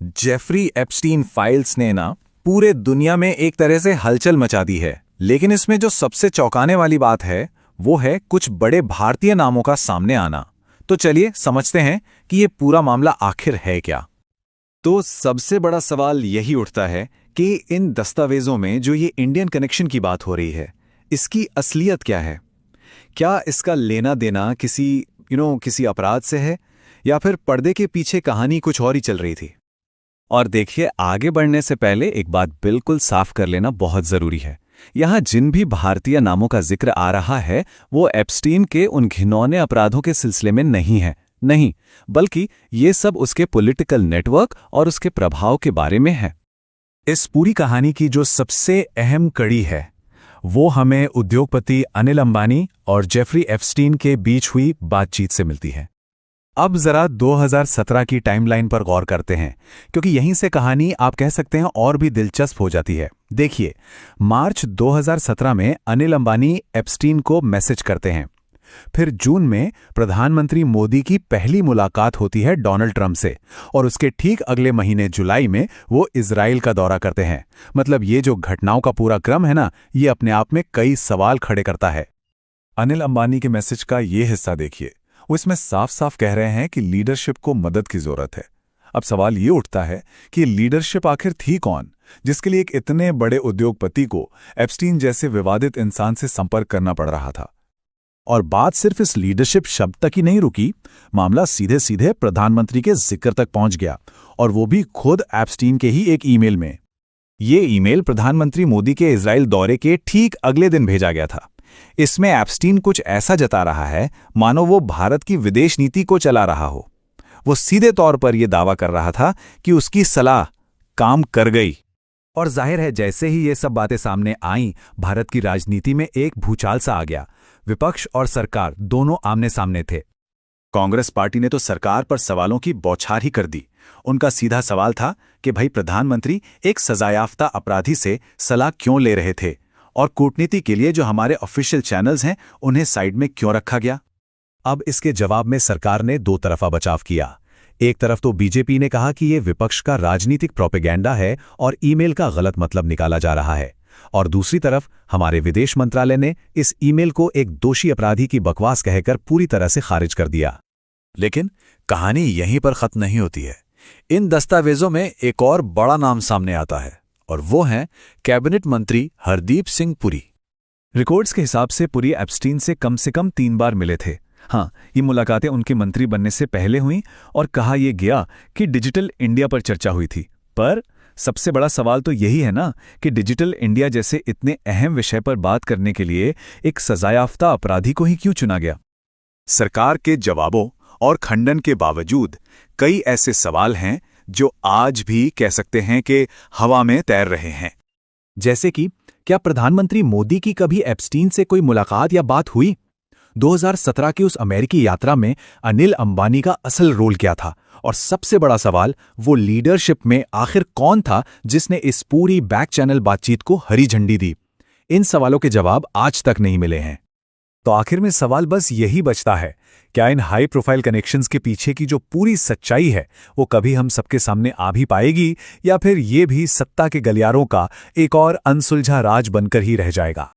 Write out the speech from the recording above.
Jeffrey Epstein files ने ना पूरे दुनिया में एक तरह से हलचल मचा दी है। लेकिन इसमें जो सबसे चौंकाने वाली बात है वो है कुछ बड़े भारतीय नामों का सामने आना। तो चलिए समझते हैं कि ये पूरा मामला आखिर है क्या। तो सबसे बड़ा सवाल यही उठता है कि इन दस्तावेजों में जो ये इंडियन कनेक्शन की बात हो रही है, इसकी असलियत क्या है? क्या इसका लेना देना किसी अपराध से है, या फिर पर्दे के पीछे कहानी कुछ और ही चल रही थी? और देखिए, आगे बढ़ने से पहले एक बात बिल्कुल साफ कर लेना बहुत जरूरी है। यहां जिन भी भारतीय नामों का जिक्र आ रहा है वो एप्स्टीन के उन घिनौने अपराधों के सिलसिले में नहीं है, नहीं, बल्कि ये सब उसके पॉलिटिकल नेटवर्क और उसके प्रभाव के बारे में है। इस पूरी कहानी की जो सबसे अहम कड़ी है वो हमें उद्योगपति अनिल अंबानी और जेफरी एप्स्टीन के बीच हुई बातचीत से मिलती है। अब जरा 2017 की टाइमलाइन पर गौर करते हैं, क्योंकि यहीं से कहानी आप कह सकते हैं और भी दिलचस्प हो जाती है। देखिए, मार्च 2017 में अनिल अंबानी एप्स्टीन को मैसेज करते हैं। फिर जून में प्रधानमंत्री मोदी की पहली मुलाकात होती है डोनाल्ड ट्रंप से, और उसके ठीक अगले महीने जुलाई में वो इजराइल का दौरा करते हैं। मतलब ये जो घटनाओं का पूरा क्रम है ना, ये अपने आप में कई सवाल खड़े करता है। अनिल अंबानी के मैसेज का ये हिस्सा देखिए, वो इसमें साफ साफ कह रहे हैं कि लीडरशिप को मदद की जरूरत है। अब सवाल ये उठता है कि लीडरशिप आखिर थी कौन, जिसके लिए एक इतने बड़े उद्योगपति को एप्स्टीन जैसे विवादित इंसान से संपर्क करना पड़ रहा था। और बात सिर्फ इस लीडरशिप शब्द तक ही नहीं रुकी, मामला सीधे सीधे प्रधानमंत्री के जिक्र तक पहुंच गया, और वो भी खुद एप्स्टीन के ही एक ईमेल में। ये ईमेल प्रधानमंत्री मोदी के इजराइल दौरे के ठीक अगले दिन भेजा गया था। इसमें एप्स्टीन कुछ ऐसा जता रहा है मानो वो भारत की विदेश नीति को चला रहा हो। वो सीधे तौर पर यह दावा कर रहा था कि उसकी सलाह काम कर गई। और जाहिर है, जैसे ही ये सब बातें सामने आईं, भारत की राजनीति में एक भूचाल सा आ गया। विपक्ष और सरकार दोनों आमने सामने थे। कांग्रेस पार्टी ने तो सरकार पर सवालों की बौछार ही कर दी। उनका सीधा सवाल था कि भाई, प्रधानमंत्री एक सजायाफ्ता अपराधी से सलाह क्यों ले रहे थे, और कूटनीति के लिए जो हमारे ऑफिशियल चैनल्स हैं उन्हें साइड में क्यों रखा गया? अब इसके जवाब में सरकार ने दो तरफा बचाव किया। एक तरफ तो बीजेपी ने कहा कि यह विपक्ष का राजनीतिक प्रोपेगेंडा है और ईमेल का गलत मतलब निकाला जा रहा है, और दूसरी तरफ हमारे विदेश मंत्रालय ने इस ईमेल को एक दोषी अपराधी की बकवास कहकर पूरी तरह से खारिज कर दिया। लेकिन कहानी यहीं पर खत्म नहीं होती है। इन दस्तावेजों में एक और बड़ा नाम सामने आता है, और वो हैं कैबिनेट मंत्री हरदीप सिंह पुरी। रिकॉर्ड्स के हिसाब से पुरी एप्स्टीन से कम 3 बार मिले थे। हाँ, ये मुलाकातें उनके मंत्री बनने से पहले हुईं, और कहा यह गया कि डिजिटल इंडिया पर चर्चा हुई थी। पर सबसे बड़ा सवाल तो यही है ना कि डिजिटल इंडिया जैसे इतने अहम विषय पर बात करने के लिए एक सजायाफ्ता अपराधी को ही क्यों चुना गया? सरकार के जवाबों और खंडन के बावजूद कई ऐसे सवाल हैं जो आज भी कह सकते हैं कि हवा में तैर रहे हैं। जैसे कि क्या प्रधानमंत्री मोदी की कभी एप्स्टीन से कोई मुलाकात या बात हुई? 2017 की उस अमेरिकी यात्रा में अनिल अंबानी का असल रोल क्या था? और सबसे बड़ा सवाल, वो लीडरशिप में आखिर कौन था जिसने इस पूरी बैक चैनल बातचीत को हरी झंडी दी? इन सवालों के जवाब आज तक नहीं मिले हैं। तो आखिर में सवाल बस यही बचता है, क्या इन हाई प्रोफाइल कनेक्शंस के पीछे की जो पूरी सच्चाई है वो कभी हम सबके सामने आ भी पाएगी, या फिर ये भी सत्ता के गलियारों का एक और अनसुलझा राज बनकर ही रह जाएगा?